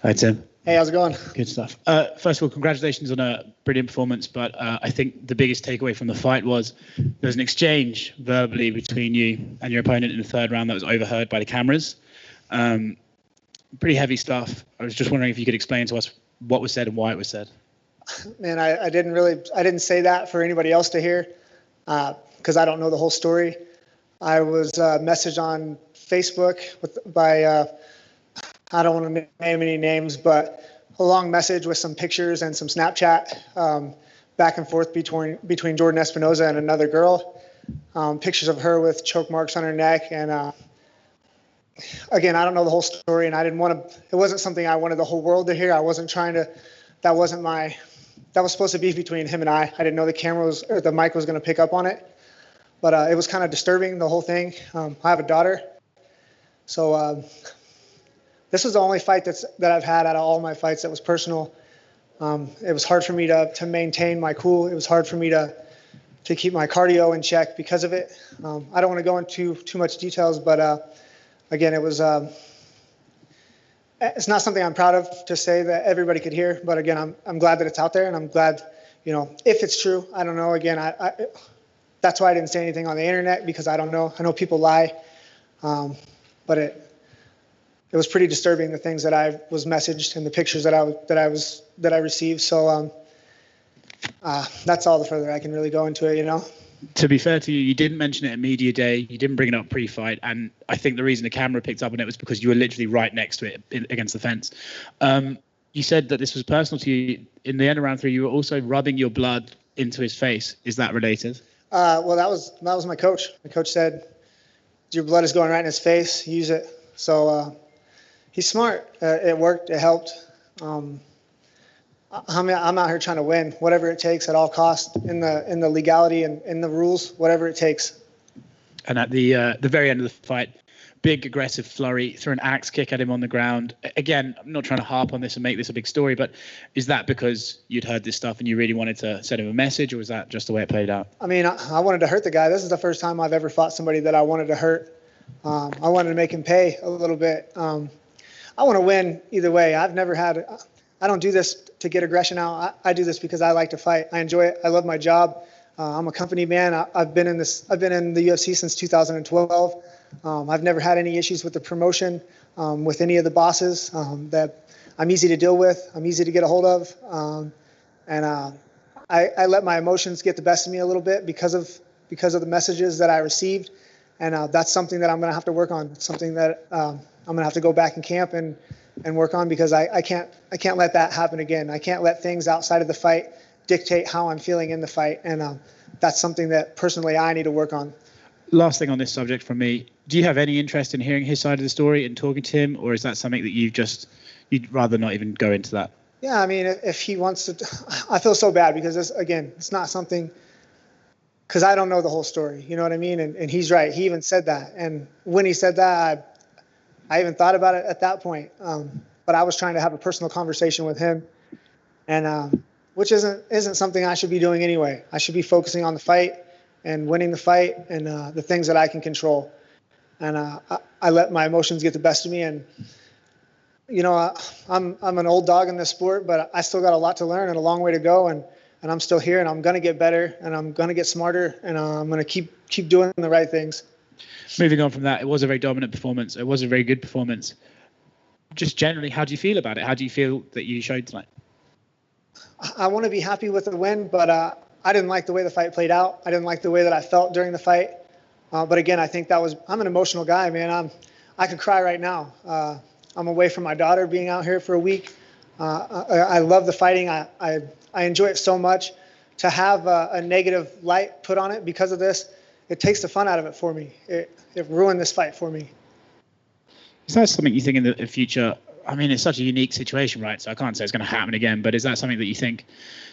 Hi, Tim. Hey, how's it going? Good stuff. First of all, congratulations on a brilliant performance, but I think the biggest takeaway from the fight was there was an exchange verbally between you and your opponent in the third round that was overheard by the cameras. Pretty heavy stuff. I was just wondering if you could explain to us what was said and why it was said. Man, I didn't say that for anybody else to hear because I don't know the whole story. I was messaged on Facebook by I don't want to name any names, but a long message with some pictures and some Snapchat back and forth between Jordan Espinosa and another girl. Pictures of her with choke marks on her neck. And again, I don't know the whole story, and I didn't want to. It wasn't something I wanted the whole world to hear. I wasn't trying to. That was supposed to be between him and I. I didn't know the mic was going to pick up on it, but it was kind of disturbing, the whole thing. I have a daughter, so. This was the only fight that I've had out of all my fights that was personal. It was hard for me to maintain my cool. It was hard for me to keep my cardio in check because of it. I don't want to go into too much details, but again, it was. It's not something I'm proud of to say that everybody could hear, but again, I'm glad that it's out there, and I'm glad, if it's true. I don't know. Again, that's why I didn't say anything on the internet, because I don't know. I know people lie, but it was pretty disturbing, the things that I was messaged and the pictures that I received. So that's all the further I can really go into it, To be fair to you, you didn't mention it at media day. You didn't bring it up pre-fight, and I think the reason the camera picked up on it was because you were literally right next to it against the fence. You said that this was personal to you. In the end of round 3, you were also rubbing your blood into his face. Is that related? Well, that was my coach. My coach said, "Your blood is going right in his face. Use it." So. He's smart. It worked. It helped. I'm out here trying to win, whatever it takes, at all costs, in the legality and in the rules, whatever it takes. And at the very end of the fight, big aggressive flurry, threw an axe kick at him on the ground. Again, I'm not trying to harp on this and make this a big story, but is that because you'd heard this stuff and you really wanted to send him a message, or was that just the way it played out? I mean, I wanted to hurt the guy. This is the first time I've ever fought somebody that I wanted to hurt. I wanted to make him pay a little bit. I want to win either way. I don't do this to get aggression out. I do this because I like to fight. I enjoy it. I love my job. I'm a company man. I've been in the UFC since 2012. I've never had any issues with the promotion, with any of the bosses. That I'm easy to deal with. I'm easy to get a hold of. I let my emotions get the best of me a little bit because of the messages that I received. And that's something that I'm going to have to work on. It's something that I'm going to have to go back in camp and work on, because I can't let that happen again. I can't let things outside of the fight dictate how I'm feeling in the fight. And that's something that personally I need to work on. Last thing on this subject from me, do you have any interest in hearing his side of the story and talking to him, or is that something that you'd rather not even go into that? Yeah, I mean, if he wants to, I feel so bad because it's not something, because I don't know the whole story. You know what I mean? And he's right. He even said that. And when he said that, I even thought about it at that point. But I was trying to have a personal conversation with him, and which isn't something I should be doing anyway. I should be focusing on the fight and winning the fight and the things that I can control. And I let my emotions get the best of me. And I'm an old dog in this sport, but I still got a lot to learn and a long way to go. And I'm still here, and I'm going to get better, and I'm going to get smarter, and I'm going to keep doing the right things. Moving on from that, it was a very dominant performance. It was a very good performance. Just generally, how do you feel about it? How do you feel that you showed tonight? I want to be happy with the win, but I didn't like the way the fight played out. I didn't like the way that I felt during the fight. But again, I think I'm an emotional guy, man. I could cry right now. I'm away from my daughter, being out here for a week. I love the fighting. I enjoy it so much. To have a negative light put on it because of this, it takes the fun out of it for me. It ruined this fight for me. Is that something you think in the future? I mean, it's such a unique situation, right? So I can't say it's going to happen again, but is that something that you think,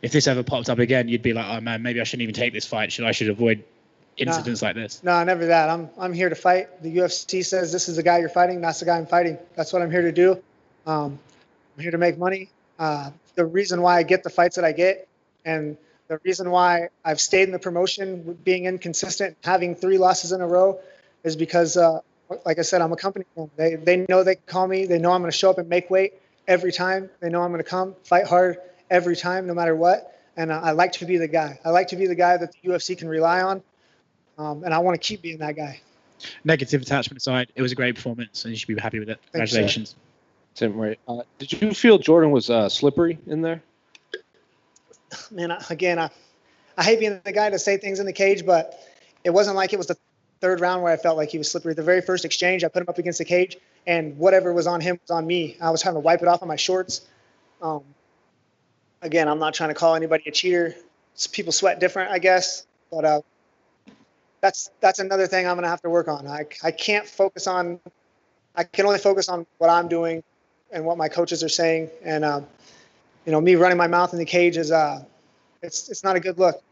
if this ever popped up again, you'd be like, oh man, maybe I shouldn't even take this fight. I should avoid incidents like this? No, never that. I'm here to fight. The UFC says this is the guy you're fighting. That's the guy I'm fighting. That's what I'm here to do. I'm here to make money. The reason why I get the fights that I get, and the reason why I've stayed in the promotion, being inconsistent, having 3 losses in a row, is because, like I said, I'm a company man. They know they can call me. They know I'm going to show up and make weight. every time. They know I'm going to come, fight hard every time, no matter what. And I like to be the guy. I like to be the guy that the UFC can rely on, and I want to keep being that guy. Negative attachment aside, it was a great performance, and you should be happy with it. Congratulations. Tim, right. Did you feel Jordan was slippery in there? Man, again, I hate being the guy to say things in the cage, but it wasn't like it was the third round where I felt like he was slippery. The very first exchange, I put him up against the cage, and whatever was on him was on me. I was trying to wipe it off on my shorts. Again, I'm not trying to call anybody a cheater. People sweat different, I guess, but that's another thing I'm going to have to work on. I can't focus on – I can only focus on what I'm doing and what my coaches are saying. And, me running my mouth in the cage is it's not a good look.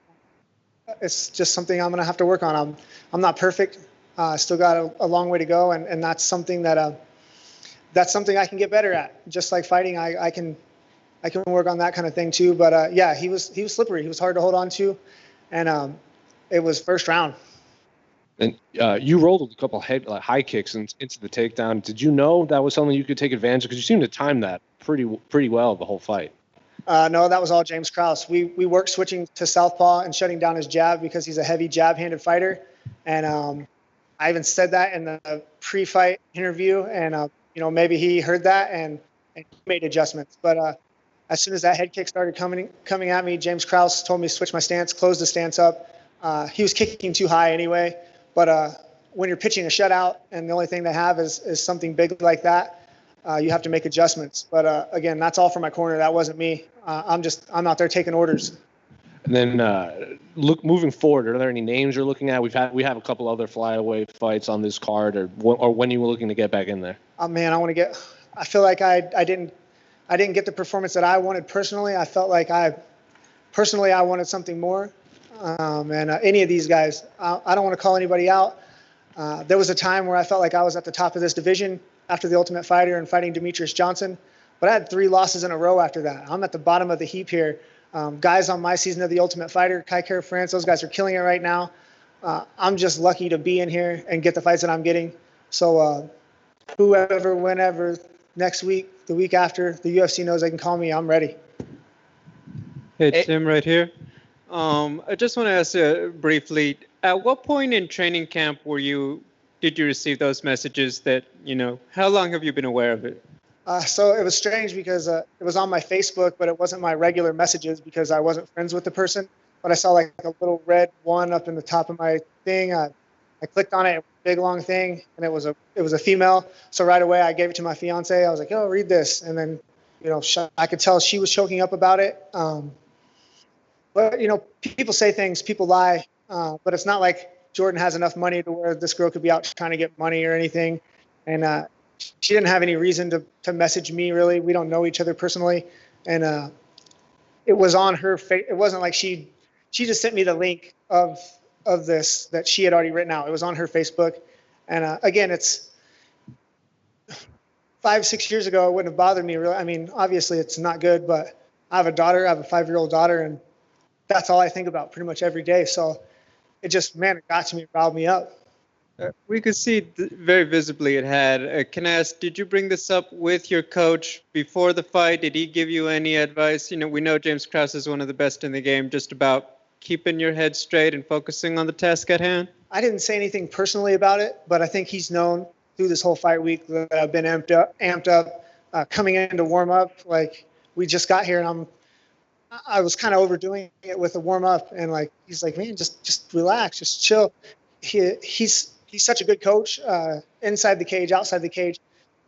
It's just something I'm going to have to work on. I'm not perfect. I still got a long way to go, and that's something that that's something I can get better at. Just like fighting, I can work on that kind of thing too. But yeah, he was slippery. He was hard to hold on to, and it was first round. And you rolled a couple high kicks into the takedown. Did you know that was something you could take advantage of? Because you seemed to time that pretty well the whole fight. No, that was all James Krause. We worked switching to southpaw and shutting down his jab because he's a heavy jab-handed fighter. And I even said that in the pre-fight interview. And, maybe he heard that and made adjustments. But as soon as that head kick started coming at me, James Krause told me to switch my stance, close the stance up. He was kicking too high anyway. But when you're pitching a shutout and the only thing they have is something big like that, you have to make adjustments. But again, that's all for my corner. That wasn't me. I'm out there taking orders. And then moving forward, are there any names you're looking at? We have a couple other flyaway fights on this card, or when you were looking to get back in there? Oh man, I feel like I didn't get the performance that I wanted personally. I felt like I wanted something more. And any of these guys, I don't want to call anybody out. There was a time where I felt like I was at the top of this division after the Ultimate Fighter and fighting Demetrius Johnson, but I had 3 losses in a row after that. I'm at the bottom of the heap here. Guys on my season of the Ultimate Fighter, Kai Kara France, those guys are killing it right now. I'm just lucky to be in here and get the fights that I'm getting. So whoever, whenever, next week, the week after, the UFC knows they can call me. I'm ready. Hey, Tim, right here. I just want to ask you briefly, at what point in training camp did you receive those messages that, how long have you been aware of it? So it was strange because it was on my Facebook, but it wasn't my regular messages because I wasn't friends with the person. But I saw like a little red 1 up in the top of my thing. I clicked on it, big long thing, and it was a female. So right away I gave it to my fiance. I was like, "Oh, read this," and then I could tell she was choking up about it. But people say things, people lie, but it's not like Jordan has enough money to where this girl could be out trying to get money or anything. And she didn't have any reason to message me, really. We don't know each other personally. And it was on her face. It wasn't like she just sent me the link of this that she had already written out. It was on her Facebook. And again, it's 5-6 years ago. It wouldn't have bothered me, really. I mean, obviously it's not good, but I have a daughter. I have a 5-year-old daughter, and that's all I think about pretty much every day. So it got to me, riled me up. We could see very visibly it had. Can I ask, did you bring this up with your coach before the fight? Did he give you any advice? We know James Krause is one of the best in the game, just about keeping your head straight and focusing on the task at hand. I didn't say anything personally about it, but I think he's known through this whole fight week that I've been amped up coming into warm up. Like, we just got here and I was kind of overdoing it with the warm up, and like he's like, "Man, just relax, just chill." He's such a good coach, inside the cage, outside the cage,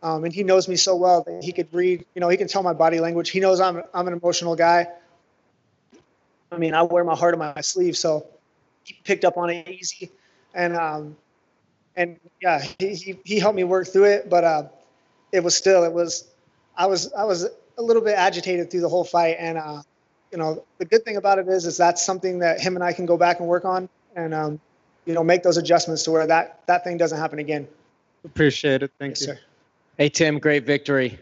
and he knows me so well that he could read. He can tell my body language. He knows I'm an emotional guy. I mean, I wear my heart on my sleeve, so he picked up on it easy, and yeah, he helped me work through it. But I was a little bit agitated through the whole fight, and the good thing about it is that's something that him and I can go back and work on, and make those adjustments to where that thing doesn't happen again. Appreciate it. Thank you. Sir. Hey, Tim, great victory.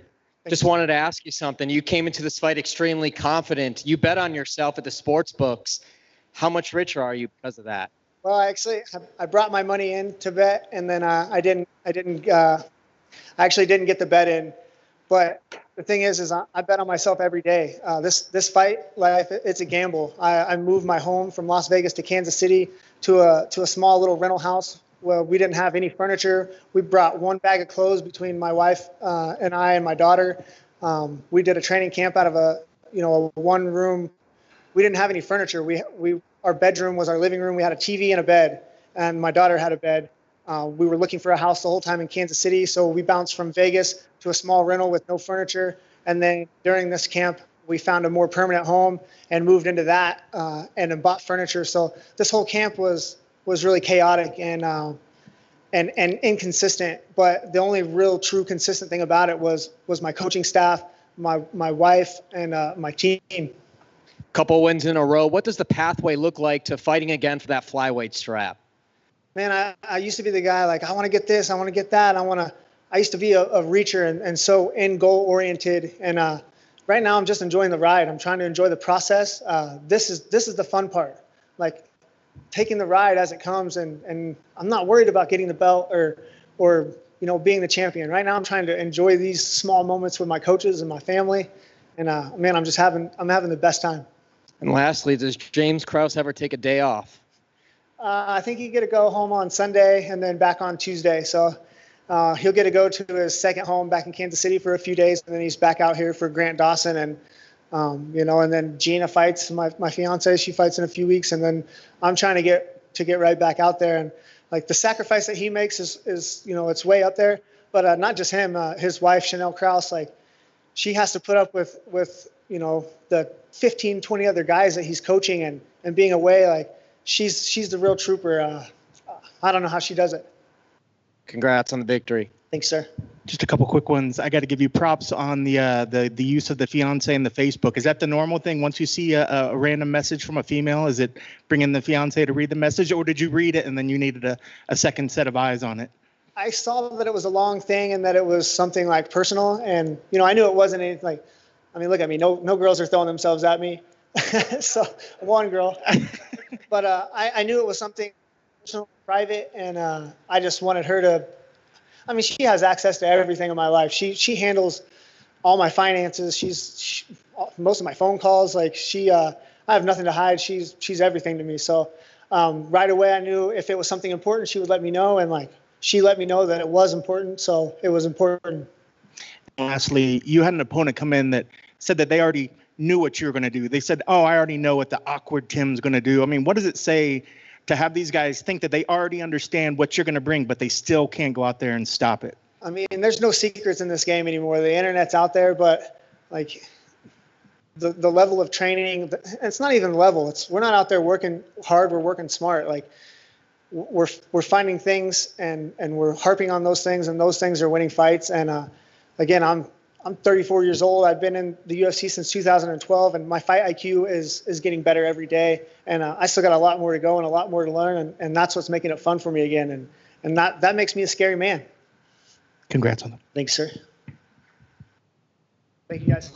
Just wanted to ask you something. You came into this fight extremely confident. You bet on yourself at the sports books. How much richer are you because of that? Well, actually, I brought my money in to bet, and then I actually didn't get the bet in. But the thing is I bet on myself every day. This fight life, it's a gamble. I moved my home from Las Vegas to Kansas City to a small little rental house where we didn't have any furniture. We brought one bag of clothes between my wife and I and my daughter. We did a training camp out of a one room. We didn't have any furniture. Our bedroom was our living room. We had a TV and a bed, and my daughter had a bed. We were looking for a house the whole time in Kansas City, so we bounced from Vegas to a small rental with no furniture. And then during this camp, we found a more permanent home and moved into that and then bought furniture. So this whole camp was really chaotic and inconsistent. But the only real true consistent thing about it was my coaching staff, my wife, and my team. Couple wins in a row. What does the pathway look like to fighting again for that flyweight strap? Man, I used to be the guy like, I want to get this, I want to get that, I used to be a reacher and so end goal oriented. And right now I'm just enjoying the ride. I'm trying to enjoy the process. This is the fun part, like taking the ride as it comes. And I'm not worried about getting the belt or being the champion. Right now I'm trying to enjoy these small moments with my coaches and my family. And man, I'm having the best time. And lastly, does James Krause ever take a day off? I think he'll get to go home on Sunday and then back on Tuesday. So he'll get to go to his second home back in Kansas City for a few days, and then he's back out here for Grant Dawson. And and then Gina fights, my fiance. She fights in a few weeks, and then I'm trying to get right back out there. And like the sacrifice that he makes is it's way up there. But not just him, his wife Chanel Krause, like she has to put up with the 15, 20 other guys that he's coaching and being away. Like she's the real trooper. I don't know how she does it. Congrats on the victory. Thanks, sir. Just a couple quick ones. I got to give you props on the use of the fiance and the Facebook. Is that the normal thing? Once you see a random message from a female, is it bringing the fiance to read the message, or did you read it and then you needed a second set of eyes on it? I saw that it was a long thing and that it was something like personal, and I knew it wasn't anything like. I mean, look at me. No girls are throwing themselves at me. So one girl, but I knew it was something personal, private, and I just wanted her to. I mean, she has access to everything in my life. She handles all my finances. Most of my phone calls. Like I have nothing to hide. She's everything to me. So right away, I knew if it was something important, she would let me know, and like she let me know that it was important. So it was important. Lastly, you had an opponent come in that said that they already knew what you were going to do. They said, "Oh, I already know what the awkward Tim's going to do." I mean, what does it say to have these guys think that they already understand what you're going to bring, but they still can't go out there and stop it? I mean, there's no secrets in this game anymore. The internet's out there, but like the level of training, it's not even level. We're not out there working hard. We're working smart. Like we're finding things and we're harping on those things, and those things are winning fights. And again, I'm 34 years old. I've been in the UFC since 2012, and my fight IQ is getting better every day. And I still got a lot more to go and a lot more to learn, and that's what's making it fun for me again. And that makes me a scary man. Congrats on them. Thanks, sir. Thank you, guys.